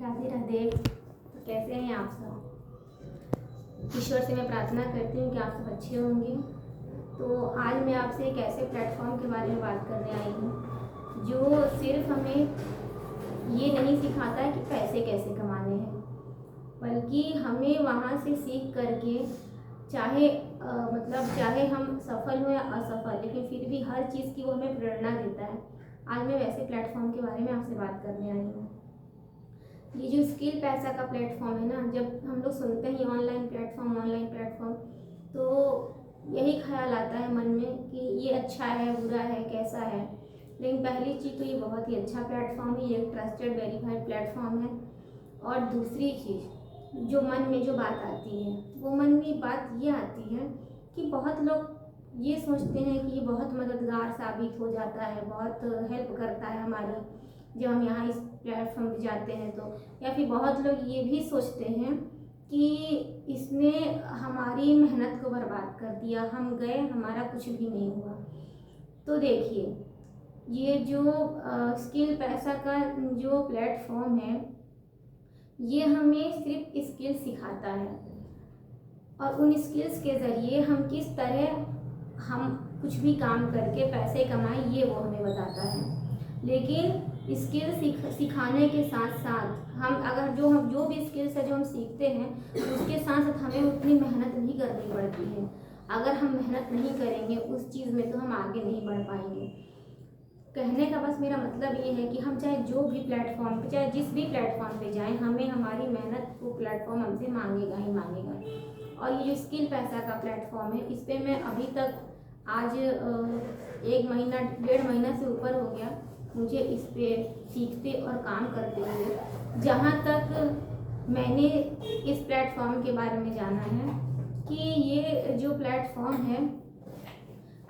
राधे राधे। तो कैसे हैं आप सब? ईश्वर से मैं प्रार्थना करती हूँ कि आप सब अच्छे होंगे। तो आज मैं आपसे एक ऐसे प्लेटफॉर्म के बारे में बात करने आई हूँ जो सिर्फ हमें ये नहीं सिखाता है कि पैसे कैसे कमाने हैं, बल्कि हमें वहाँ से सीख करके चाहे हम सफल हो या असफल, लेकिन फिर भी हर चीज़ की वो हमें प्रेरणा देता है। आज मैं वैसे प्लेटफॉर्म के बारे में आपसे बात करने आई हूँ। ये जो स्किल पैसा का प्लेटफॉर्म है ना, जब हम लोग सुनते हैं ऑनलाइन प्लेटफॉर्म तो यही ख्याल आता है मन में कि ये अच्छा है, बुरा है, कैसा है। लेकिन पहली चीज़ तो ये बहुत ही अच्छा प्लेटफॉर्म है, ये एक ट्रस्टेड वेरीफाइड प्लेटफॉर्म है। और दूसरी चीज़ जो मन में जो बात आती है, वो मन में बात ये आती है कि बहुत लोग ये सोचते हैं कि ये बहुत मददगार साबित हो जाता है, बहुत हेल्प करता है हमारी जब हम यहाँ इस प्लेटफॉर्म पे जाते हैं। तो या फिर बहुत लोग ये भी सोचते हैं कि इसने हमारी मेहनत को बर्बाद कर दिया, हम गए, हमारा कुछ भी नहीं हुआ। तो देखिए, ये जो स्किल पैसा का जो प्लेटफॉर्म है, ये हमें सिर्फ स्किल सिखाता है और उन स्किल्स के ज़रिए हम किस तरह हम कुछ भी काम करके पैसे कमाएं, ये वो हमें बताता है। लेकिन स्किल सिखाने के साथ साथ हम जो भी स्किल्स है जो हम सीखते हैं, उसके साथ साथ हमें उतनी मेहनत भी करनी पड़ती है। अगर हम मेहनत नहीं करेंगे उस चीज़ में तो हम आगे नहीं बढ़ पाएंगे। कहने का बस मेरा मतलब ये है कि हम चाहे जो भी प्लेटफॉर्म पे, चाहे जिस भी प्लेटफॉर्म पे जाएं, हमें हमारी मेहनत को प्लेटफॉर्म हमसे मांगेगा ही मांगेगा। और ये जो स्किल पैसा का प्लेटफॉर्म है, इस पर मैं अभी तक आज 1-1.5 महीना से ऊपर हो गया मुझे इस पे सीखते और काम करते हुए। जहाँ तक मैंने इस प्लेटफॉर्म के बारे में जाना है कि ये जो प्लेटफॉर्म है,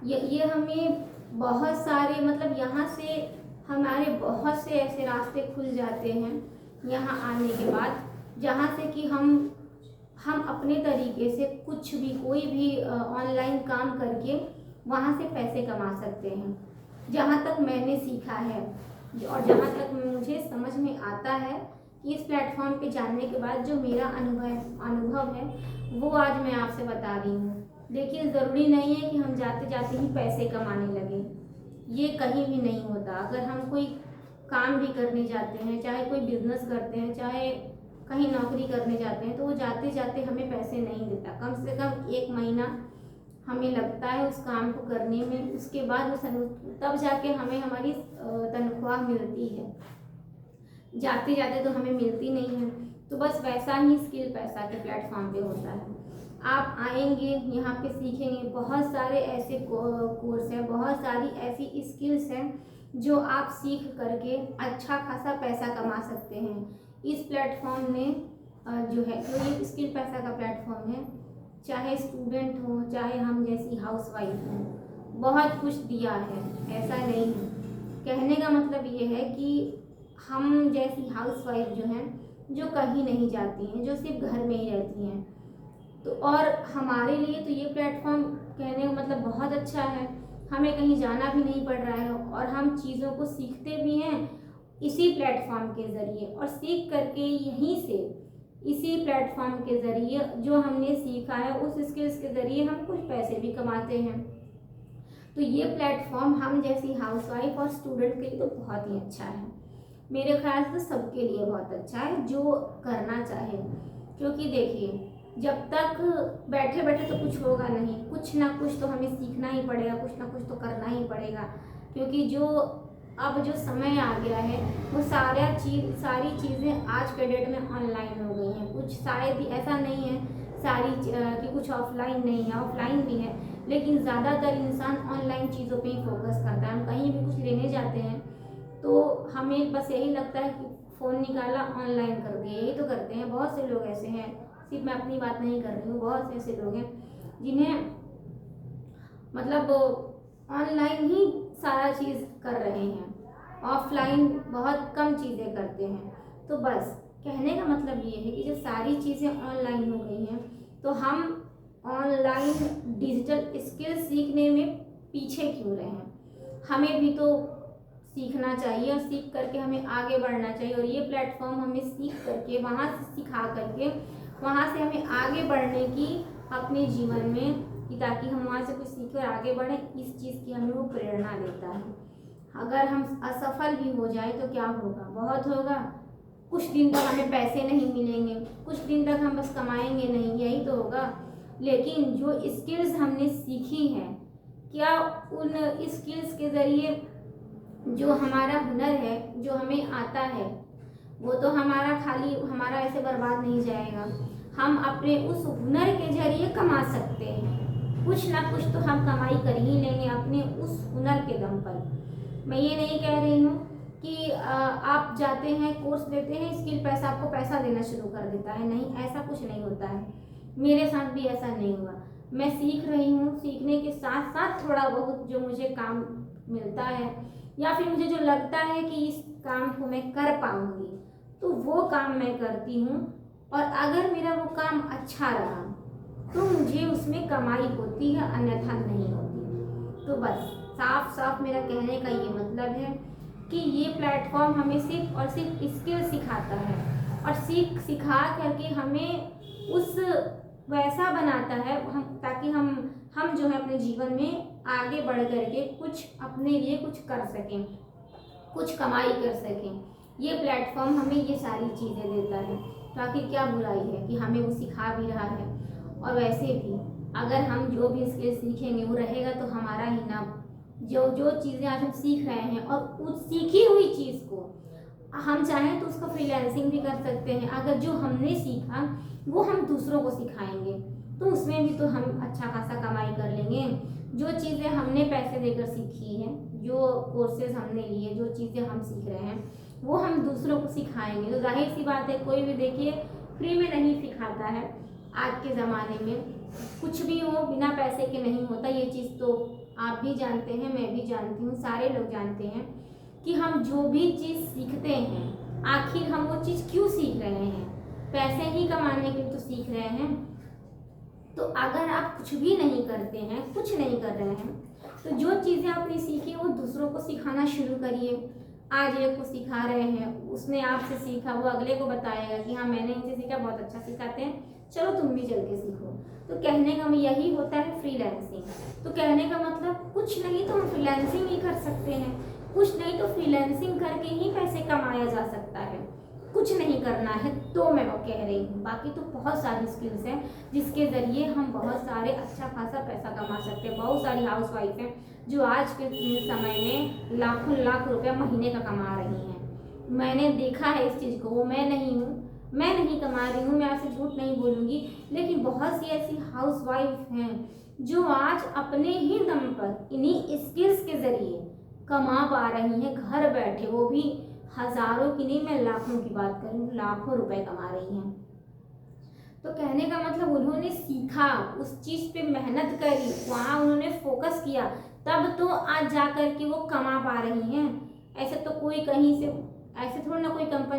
ये हमें बहुत सारे यहाँ से हमारे बहुत से ऐसे रास्ते खुल जाते हैं यहाँ आने के बाद, जहाँ से कि हम अपने तरीके से कुछ भी, कोई भी ऑनलाइन काम करके वहाँ से पैसे कमा सकते हैं। जहाँ तक मैंने सीखा है और जहाँ तक मुझे समझ में आता है कि इस प्लेटफॉर्म पे जानने के बाद जो मेरा अनुभव है, वो आज मैं आपसे बता रही हूँ। देखिए, ज़रूरी नहीं है कि हम जाते जाते ही पैसे कमाने लगे, ये कहीं भी नहीं होता। अगर हम कोई काम भी करने जाते हैं, चाहे कोई बिजनेस करते हैं, चाहे कहीं नौकरी करने जाते हैं, तो वो जाते जाते हमें पैसे नहीं देता। कम से कम 1 महीना हमें लगता है उस काम को करने में, उसके बाद तब जाके हमें हमारी तनख्वाह मिलती है। जाते जाते तो हमें मिलती नहीं है। तो बस वैसा ही स्किल पैसा के प्लेटफॉर्म पे होता है। आप आएंगे, यहाँ पे सीखेंगे, बहुत सारे ऐसे कोर्स हैं, बहुत सारी ऐसी स्किल्स हैं जो आप सीख करके अच्छा खासा पैसा कमा सकते हैं। इस प्लेटफॉर्म में जो है, तो ये स्किल पैसा का प्लेटफॉर्म है, चाहे स्टूडेंट हो, चाहे हम जैसी हाउसवाइफ हो, बहुत कुछ दिया है, ऐसा नहीं है। कहने का मतलब ये है कि हम जैसी हाउसवाइफ जो हैं, जो कहीं नहीं जाती हैं, जो सिर्फ घर में ही रहती हैं, तो और हमारे लिए तो ये प्लेटफॉर्म कहने का मतलब बहुत अच्छा है। हमें कहीं जाना भी नहीं पड़ रहा है और हम चीज़ों को सीखते भी हैं इसी प्लेटफॉर्म के ज़रिए, और सीख करके यहीं से इसी प्लेटफॉर्म के ज़रिए जो हमने सीखा है उस स्किल्स के ज़रिए हम कुछ पैसे भी कमाते हैं। तो ये प्लेटफॉर्म हम जैसी हाउसवाइफ और स्टूडेंट के लिए तो बहुत ही अच्छा है। मेरे ख्याल से सबके लिए बहुत अच्छा है जो करना चाहे। क्योंकि देखिए, जब तक बैठे बैठे तो कुछ होगा नहीं, कुछ ना कुछ तो हमें सीखना ही पड़ेगा, कुछ ना कुछ तो करना ही पड़ेगा। क्योंकि अब जो समय आ गया है, वो सारी चीज़ें आज के डेट में ऑनलाइन हो गई हैं। कुछ शायद ही ऐसा नहीं है कि कुछ ऑफलाइन नहीं है, ऑफलाइन भी है, लेकिन ज़्यादातर इंसान ऑनलाइन चीज़ों पे ही फोकस करता है। हम कहीं भी कुछ लेने जाते हैं तो हमें बस यही लगता है कि फ़ोन निकाला, ऑनलाइन कर दिया, यही तो करते हैं। बहुत से लोग ऐसे हैं, सिर्फ मैं अपनी बात नहीं कर रही हूँ, बहुत से ऐसे लोग हैं जिन्हें ऑनलाइन ही सारा चीज़ कर रहे हैं, ऑफलाइन बहुत कम चीज़ें करते हैं। तो बस कहने का मतलब ये है कि जब सारी चीज़ें ऑनलाइन हो गई हैं, तो हम ऑनलाइन डिजिटल स्किल सीखने में पीछे क्यों रहे हैं। हमें भी तो सीखना चाहिए और सीख करके हमें आगे बढ़ना चाहिए। और ये प्लेटफॉर्म हमें सीख करके वहाँ से सिखा करके वहाँ से हमें आगे बढ़ने की अपने जीवन में, कि ताकि हम वहाँ से कुछ सीखें और आगे बढ़ें, इस चीज़ की हमें वो प्रेरणा देता है। अगर हम असफल भी हो जाए तो क्या होगा, बहुत होगा, कुछ दिन तक हमें पैसे नहीं मिलेंगे, कुछ दिन तक हम बस कमाएंगे नहीं, यही तो होगा। लेकिन जो स्किल्स हमने सीखी हैं, क्या उन स्किल्स के ज़रिए जो हमारा हुनर है, जो हमें आता है, वो तो हमारा ऐसे बर्बाद नहीं जाएगा। हम अपने उस हुनर के जरिए कमा सकते हैं, कुछ ना कुछ तो हम कमाई कर ही लेंगे अपने उस हुनर के दम पर। मैं ये नहीं कह रही हूँ कि आप जाते हैं, कोर्स लेते हैं, स्किल पैसा आपको पैसा देना शुरू कर देता है, नहीं, ऐसा कुछ नहीं होता है। मेरे साथ भी ऐसा नहीं हुआ। मैं सीख रही हूँ, सीखने के साथ साथ थोड़ा बहुत जो मुझे काम मिलता है या फिर मुझे जो लगता है कि इस काम को मैं कर पाऊंगी, तो वो काम मैं करती हूँ। और अगर मेरा वो काम अच्छा रहा तो मुझे उसमें कमाई होती है, अन्यथा नहीं होती। तो बस साफ साफ मेरा कहने का ये मतलब है कि ये प्लेटफॉर्म हमें सिर्फ और सिर्फ स्किल सिखाता है और सिखा करके हमें उस वैसा बनाता है ताकि हम जो है अपने जीवन में आगे बढ़ करके कुछ अपने लिए कुछ कर सकें, कुछ कमाई कर सकें। ये प्लेटफॉर्म हमें ये सारी चीज़ें देता है, ताकि क्या बुराई है कि हमें वो सिखा भी रहा है। और वैसे भी अगर हम जो भी स्किल सीखेंगे वो रहेगा तो हमारा ही ना, जो चीज़ें आज हम सीख रहे हैं और उस सीखी हुई चीज़ को हम चाहें तो उसका फ्रीलांसिंग भी कर सकते हैं। अगर जो हमने सीखा वो हम दूसरों को सिखाएंगे तो उसमें भी तो हम अच्छा खासा कमाई कर लेंगे। जो चीज़ें हमने पैसे देकर सीखी हैं, जो कोर्सेज हमने लिए, जो चीज़ें हम सीख रहे हैं, वो हम दूसरों को सिखाएंगे। तो जाहिर सी बात है, कोई भी देखिए फ्री में नहीं सिखाता है। आज के ज़माने में कुछ भी हो बिना पैसे के नहीं होता। ये चीज़ तो आप भी जानते हैं, मैं भी जानती हूँ, सारे लोग जानते हैं कि हम जो भी चीज़ सीखते हैं, आखिर हम वो चीज़ क्यों सीख रहे हैं, पैसे ही कमाने के लिए तो सीख रहे हैं। तो अगर आप कुछ भी नहीं करते हैं, कुछ नहीं कर रहे हैं, तो जो चीज़ें आपने सीखी वो दूसरों को सिखाना शुरू करिए। आज एक को सिखा रहे हैं, उसने आपसे सीखा, वो अगले को बताएगा कि हाँ मैंने इनसे सीखा, बहुत अच्छा सिखाते हैं, चलो तुम भी चल के सीखो। तो कहने का यही होता है फ्रीलांसिंग। तो कहने का मतलब कुछ नहीं तो हम फ्रीलांसिंग ही कर सकते हैं, कुछ नहीं तो फ्रीलांसिंग करके ही पैसे कमाया जा सकता है। कुछ नहीं करना है तो मैं वो कह रही हूँ। बाकी तो बहुत सारी स्किल्स हैं जिसके ज़रिए हम बहुत सारे अच्छा खासा पैसा कमा सकते हैं। बहुत सारी हाउसवाइफ हैं जो आज के समय में लाखों लाख रुपया महीने का कमा रही हैं। मैंने देखा है इस चीज़ को। वो मैं नहीं हूँ, मैं नहीं कमा रही हूँ, मैं आपसे झूठ नहीं बोलूँगी, लेकिन बहुत सी ऐसी हाउसवाइफ हैं जो आज अपने ही दम पर इन्हीं स्किल्स के ज़रिए कमा पा रही हैं घर बैठे। वो भी हज़ारों की नहीं, मैं लाखों की बात करूँ, लाखों रुपए कमा रही हैं। तो कहने का मतलब उन्होंने सीखा, उस चीज़ पे मेहनत करी, वहाँ उन्होंने फोकस किया, तब तो आज जा कर के वो कमा पा रही हैं। ऐसे तो कोई कहीं से, ऐसे थोड़ा ना कोई कंपनी